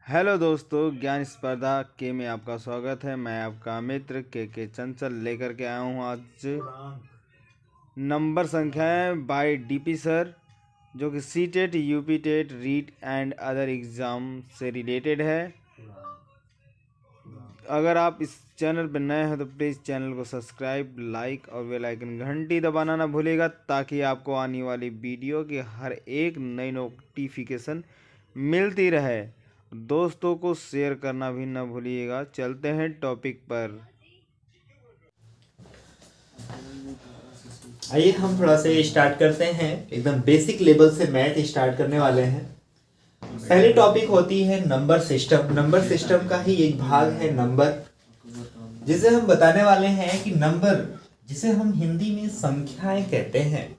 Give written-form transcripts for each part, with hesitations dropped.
Hello दोस्तों, ज्ञान स्पर्धा के में आपका स्वागत है। मैं आपका मित्र के चंचल लेकर के आया हूँ आज नंबर संख्याएं बाय डीपी सर, जो कि C TET, UP TET, REET and other exam से रिलेटेड है। अगर आप इस चैनल पर नए हैं तो प्लीज़ चैनल को सब्सक्राइब, लाइक और बेल आइकन घंटी दबाना ना भूलिएगा, ताकि आपको आने वाली वीडियो की हर एक नई नोटिफिकेशन मिलती रहे। दोस्तों को शेयर करना भी ना भूलिएगा। चलते हैं टॉपिक पर। आइए हम थोड़ा सा स्टार्ट करते हैं। एकदम बेसिक लेवल से मैथ स्टार्ट करने वाले हैं। पहली टॉपिक होती है नंबर सिस्टम। नंबर सिस्टम का ही एक भाग है नंबर, जिसे हम बताने वाले हैं कि नंबर, जिसे हम हिंदी में संख्याएं कहते हैं,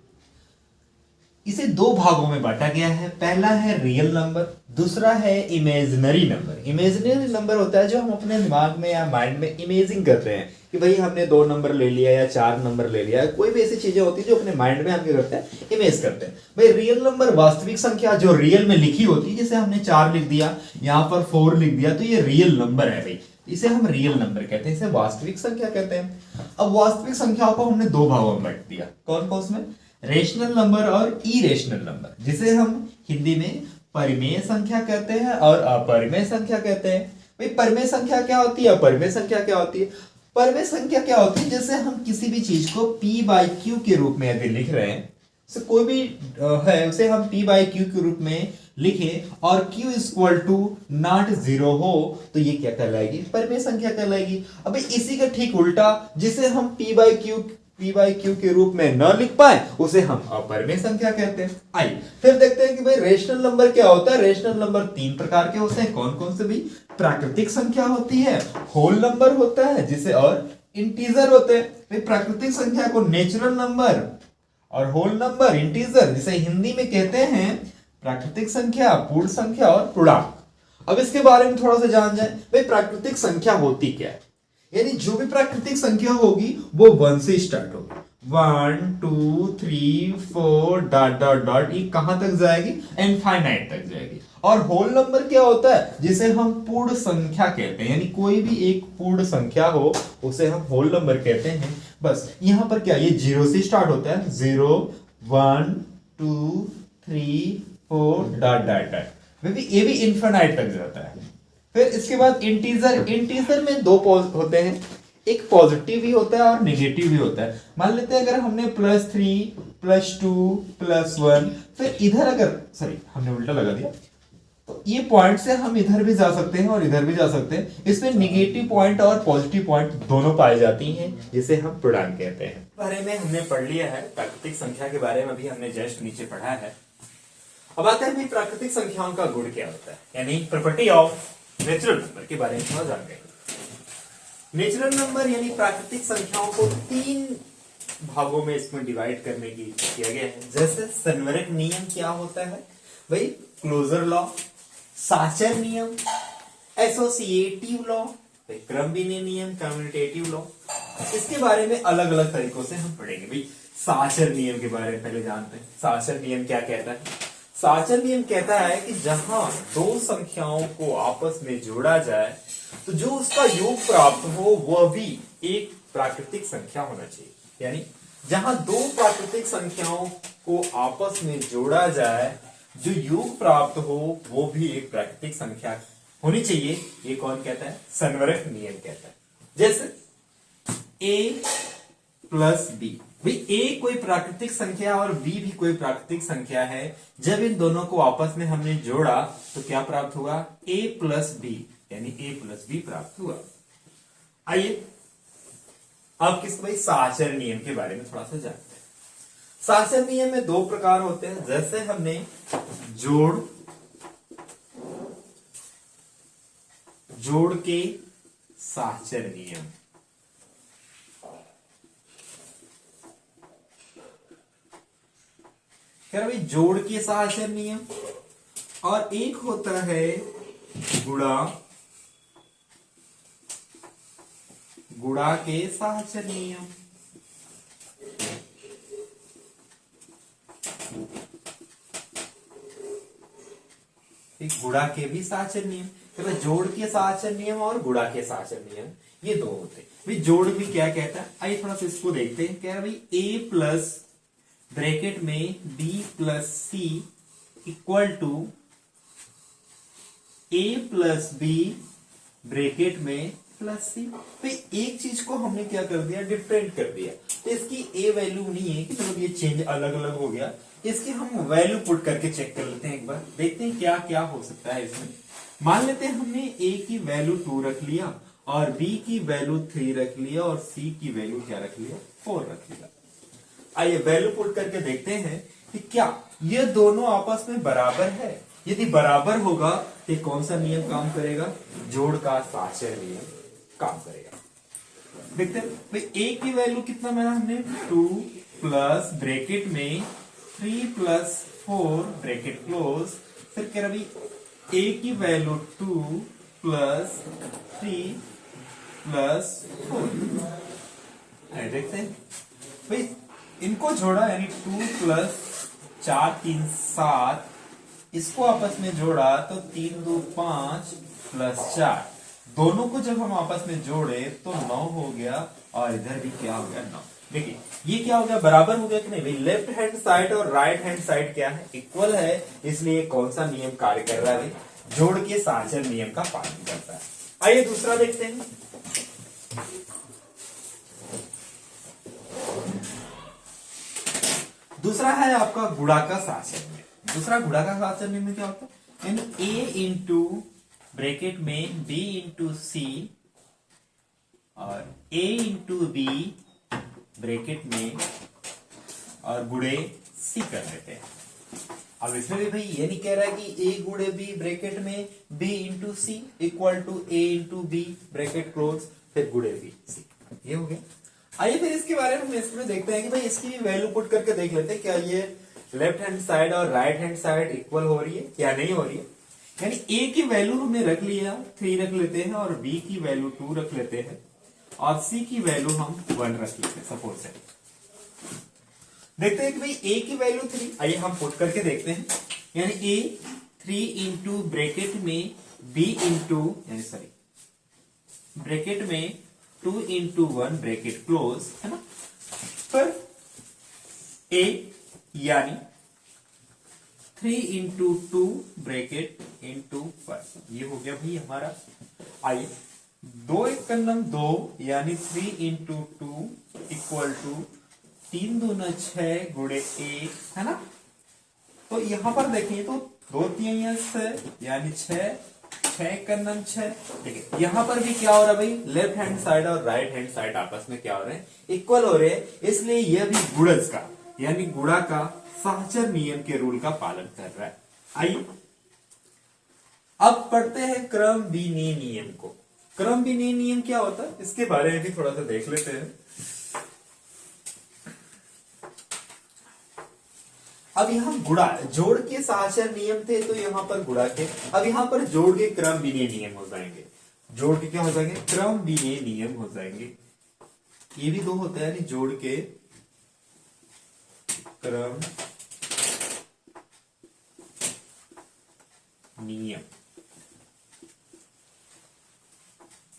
इसे दो भागों में बांटा गया है। पहला है रियल नंबर, दूसरा है इमेजिनरी नंबर। इमेजिनरी नंबर होता है जो हम अपने दिमाग में या माइंड में इमेजिंग करते हैं कि भाई हमने 2 नंबर ले लिया या 4 नंबर ले लिया। कोई भी ऐसी चीजें होती है जो अपने माइंड में हम क्या करते हैं, इमेज करते हैं। भाई रियल नंबर वास्तविक संख्या जो रियल में लिखी होती है, जैसे हमने 4 लिख दिया, यहाँ पर 4 लिख दिया, तो ये रियल नंबर है भाई, इसे हम रियल नंबर कहते हैं, इसे वास्तविक संख्या कहते हैं। अब वास्तविक संख्याओं को हमने दो भागों में बांट दिया। कौन कौन उसमें? रेशनल नंबर और इरेशनल नंबर, जिसे हम हिंदी में परिमेय संख्या कहते हैं और अपरिमेय संख्या कहते हैं। भाई परिमेय संख्या क्या होती है, अपरिमेय संख्या क्या होती है? परिमेय संख्या क्या होती है? जैसे हम किसी भी चीज को p बाई क्यू के रूप में यदि लिख रहे हैं, से कोई भी है उसे हम p बाई क्यू के रूप में लिखें और q equal to not zero हो, तो ये क्या कहलाएगी? परिमेय संख्या कहलाएगी। अब इसी का ठीक उल्टा, जिसे हम p बाई क्यू के रूप में न लिख पाए, उसे हम अपरिमेय संख्या कहते हैं। आइए फिर देखते हैं कि भाई रेशनल नंबर क्या होता है। रेशनल नंबर 3 प्रकार के होते हैं। कौन कौन से भी? प्राकृतिक संख्या होती है, होल नंबर होता है जिसे, और इंटीजर होते हैं। भाई प्राकृतिक संख्या को नेचुरल नंबर और होल नंबर, इंटीजर, जिसे हिंदी में कहते हैं प्राकृतिक संख्या, पूर्ण संख्या और पूर्णांक। अब इसके बारे में थोड़ा सा जान जाए। भाई प्राकृतिक संख्या होती क्या है? यानी जो भी प्राकृतिक संख्या होगी वो 1 से स्टार्ट होगी। 1 2 3 4 डॉट डॉट डॉट, ये कहां तक जाएगी? इनफाइनाइट तक जाएगी। और होल नंबर क्या होता है? जिसे हम पूर्ण संख्या कहते हैं, यानी कोई भी एक पूर्ण संख्या हो उसे हम होल नंबर कहते हैं। बस यहां पर क्या, ये 0 से स्टार्ट होता है, 0 1 2 3 4 डॉट डॉट डॉट, ये भी इनफाइनाइट तक जाता है। फिर इसके बाद इंटीजर। इंटीजर में दो होते हैं, एक पॉजिटिव भी होता है और नेगेटिव भी होता है। मान लेते हैं अगर हमने +3 +2 +1, फिर इधर अगर, सॉरी हमने उल्टा लगा दिया, तो ये पॉइंट से हम इधर भी जा सकते हैं और इधर भी जा सकते हैं। इसमें नेगेटिव पॉइंट और पॉजिटिव पॉइंट दोनों पाई जाती हैं, जिसे हम पूर्णांक कहते हैं। बारे में हमने पढ़ लिया है। प्राकृतिक संख्या के बारे में भी हमने जस्ट नीचे पढ़ा है। अब आते हैं प्राकृतिक संख्याओं का गुण क्या होता है, यानी प्रॉपर्टी ऑफ नेचुरल नंबर के बारे में थोड़ा जानते हैं। नेचुरल नंबर यानी प्राकृतिक संख्याओं को 3 भागों में इसमें डिवाइड करने की किया गया है। जैसे संवरक नियम क्या होता है भाई? क्लोजर लॉ, साचर नियम, एसोसिएटिव लॉ, क्रम विनिमय नियम, कम्यूटेटिव लॉ। इसके बारे में अलग अलग तरीकों से हम पढ़ेंगे। भाई साचर नियम के बारे में पहले जानते हैं। साचर नियम क्या कहता है? साचर नियम कहता है कि जहां दो संख्याओं को आपस में जोड़ा जाए तो जो उसका योग प्राप्त हो वह भी एक प्राकृतिक संख्या होना चाहिए। यानी जहां दो प्राकृतिक संख्याओं को आपस में जोड़ा जाए, जो योग प्राप्त हो वो भी एक प्राकृतिक संख्या होनी चाहिए। ये कौन कहता है? संवरक नियम कहता है। जैसे a प्लस बी, भाई ए कोई प्राकृतिक संख्या और बी भी कोई प्राकृतिक संख्या है। जब इन दोनों को आपस में हमने जोड़ा तो क्या प्राप्त हुआ? a प्लस बी, यानी a प्लस बी प्राप्त हुआ। आइए अब किस भाई साचर नियम के बारे में थोड़ा सा जानते हैं। साचर नियम में 2 प्रकार होते हैं। जैसे हमने जोड़ के साचर नियम, खैर भाई जोड़ के साचर नियम, और एक होता है गुणा के साचर नियम। एक गुणा के भी साचर नियम, तो जोड़ के साचर नियम और गुणा के साचर नियम ये दो होते हैं। भाई जोड़ भी क्या कहता है, आइए थोड़ा सा इसको देखते हैं। कह रहा भाई ए प्लस ब्रैकेट में B plus C equal to A plus B bracket में प्लस सी। भाई एक चीज को हमने क्या कर दिया, डिफरेंट कर दिया, तो इसकी ए वैल्यू नहीं है कि मतलब ये चेंज अलग अलग हो गया, इसकी हम वैल्यू पुट करके चेक कर लेते हैं एक बार, देखते हैं क्या क्या हो सकता है इसमें। मान लेते हैं हमने ए की वैल्यू 2 रख लिया और बी की वैल्यू 3 रख लिया और सी की वैल्यू क्या रख लिया, 4 रख लिया। आइए वैल्यू पुट करके देखते हैं कि क्या ये दोनों आपस में बराबर है। यदि बराबर होगा तो कौन सा नियम काम करेगा, जोड़ का साचर नियम काम करेगा। देखते हैं भाई ए की वैल्यू कितना माना हमने, 2 प्लस ब्रैकेट में 3 प्लस 4 ब्रैकेट क्लोज, फिर कह रहा भाई ए की वैल्यू 2 प्लस 3 प्लस 4। देखते हैं भाई इनको जोड़ा यानी 2 प्लस 4 3 7, इसको आपस में जोड़ा तो 3 2 5 प्लस 4, दोनों को जब हम आपस में जोड़े तो 9 हो गया और इधर भी क्या हो गया, 9। देखिए ये क्या हो गया, बराबर हो गया कि नहीं भाई, लेफ्ट हैंड साइड और राइट हैंड साइड क्या है, इक्वल है, इसलिए कौन सा नियम कार्य कर रहा है भाई, जोड़ के साचर नियम का पालन करता है। आइए दूसरा देखते हैं। दूसरा है आपका गुणा का साचर नियम। दूसरा गुणा का साचर नियम में क्या होता है, यानी ए इंटू ब्रैकेट में बी इंटू सी और ए इंटू बी ब्रैकेट में और गुणे सी कर लेते हैं। अब इसमें भी भाई ये नहीं कह रहा है कि ए गुणे बी ब्रैकेट में B into C equal to A into B bracket close फिर गुणे बी सी, ये हो गया। आइए फिर इसके बारे में इसमें देखते हैं कि भाई इसकी भी वैल्यू पुट करके देख लेते हैं क्या ये लेफ्ट हैंड साइड और राइट हैंड साइड इक्वल हो रही है या नहीं हो रही है। यानी ए की वैल्यू हमने रख लिया 3 रख लेते हैं और बी की वैल्यू 2 रख लेते हैं और सी की वैल्यू हम 1 रख लेते हैं सपोज से। देखते हैं कि भाई ए की वैल्यू 3, आइए हम पुट करके देखते हैं। यानी ए 3 इंटू ब्रैकेट में बी इंटू यानी सॉरी ब्रैकेट में 2 इंटू 1 ब्रैकेट क्लोज है ना, पर ए यानी 3 इंटू 2 ब्रैकेट इंटू 1, ये हो गया भाई हमारा। आइए 2 1 का नम 2 यानी 3 इंटू 2 इक्वल टू 3 दूना 6 गुणे 1 है ना। तो यहां पर देखिए तो 2 3 6 यानी 6 का नम 6। देखिए यहां पर भी क्या हो रहा है भाई, लेफ्ट हैंड साइड और राइट हैंड साइड आपस में क्या हो रहे हैं, इक्वल हो रहे हैं, इसलिए यह भी गुणज का यानी गुणा का साहचर नियम के रूल का पालन कर रहा है। आइए अब पढ़ते हैं क्रम विनीय नियम को। क्रम विनीय नियम क्या होता है इसके बारे में भी थोड़ा सा देख लेते हैं। अब यहां गुणा जोड़ के साहचर नियम थे तो यहां पर गुणा के, अब यहां पर जोड़ के क्रम विनीय नियम हो जाएंगे। जोड़ के क्या हो जाएंगे, क्रम विनीय नियम हो जाएंगे। ये भी दो होता है यानी जोड़ के क्रम नियम।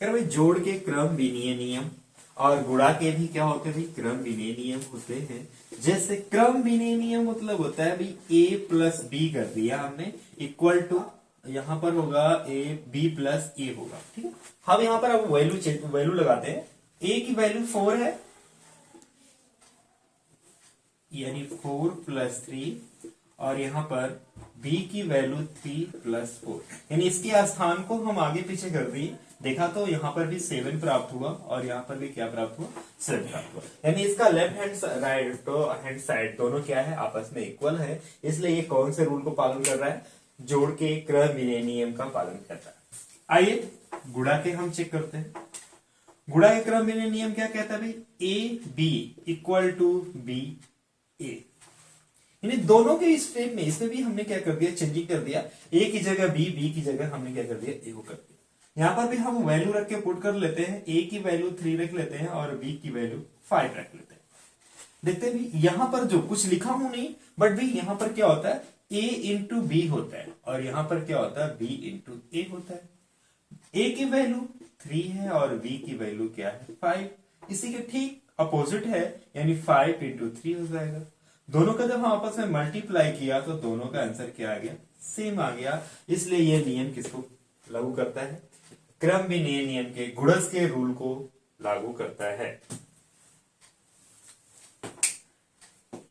भाई जोड़ के क्रम विनीय नियम और गुणा के भी क्या होते हैं भाई, क्रम विनीय नियम होते हैं। जैसे क्रम विनीय नियम मतलब होता है भाई ए प्लस बी कर दिया हमने इक्वल टू, यहां पर होगा ए बी प्लस ए होगा, ठीक है। हम यहां पर अब वैल्यू लगाते हैं। ए की वैल्यू 4 है यानी 4 प्लस 3 और यहां पर b की वैल्यू 3 प्लस 4, यानी इसके स्थान को हम आगे पीछे कर दिए, देखा तो यहां पर भी 7 प्राप्त हुआ और यहां पर भी क्या प्राप्त हुआ, 7 प्राप्त हुआ। यानी इसका left hand right hand side दोनों क्या है, आपस में इक्वल है, इसलिए ये कौन से रूल को पालन कर रहा है, जोड़ के क्रम विनीय नियम का पालन कर रहा है। आइए गुणा के हम चेक करते हैं। गुणा के क्रम विनीय नियम क्या कहता है भाई, A B equal to B A, यानी दोनों के स्टेप में इसमें भी हमने क्या कर दिया, चेंजिंग कर दिया, ए की जगह बी की जगह हमने क्या कर दिया, ए को कर दिया। यहां पर भी हम वैल्यू रख के पुट कर लेते हैं, ए की वैल्यू 3 रख लेते हैं और बी की वैल्यू 5 रख लेते हैं। देखते हैं भी यहां पर जो कुछ लिखा हूं नहीं, बट भी यहां पर क्या होता है, a इंटू बी होता है और यहां पर क्या होता है, b इंटू ए होता है। a की वैल्यू 3 है और b की वैल्यू क्या है, 5। इसी के ठीक अपोजिट है, यानी 5 इंटू 3 हो जाएगा। दोनों का जब हम आपस में मल्टीप्लाई किया तो दोनों का आंसर क्या आ गया, सेम आ गया। इसलिए ये नियम किसको लागू करता है, क्रम विनिमय नियम के, गुणज के रूल को लागू करता है।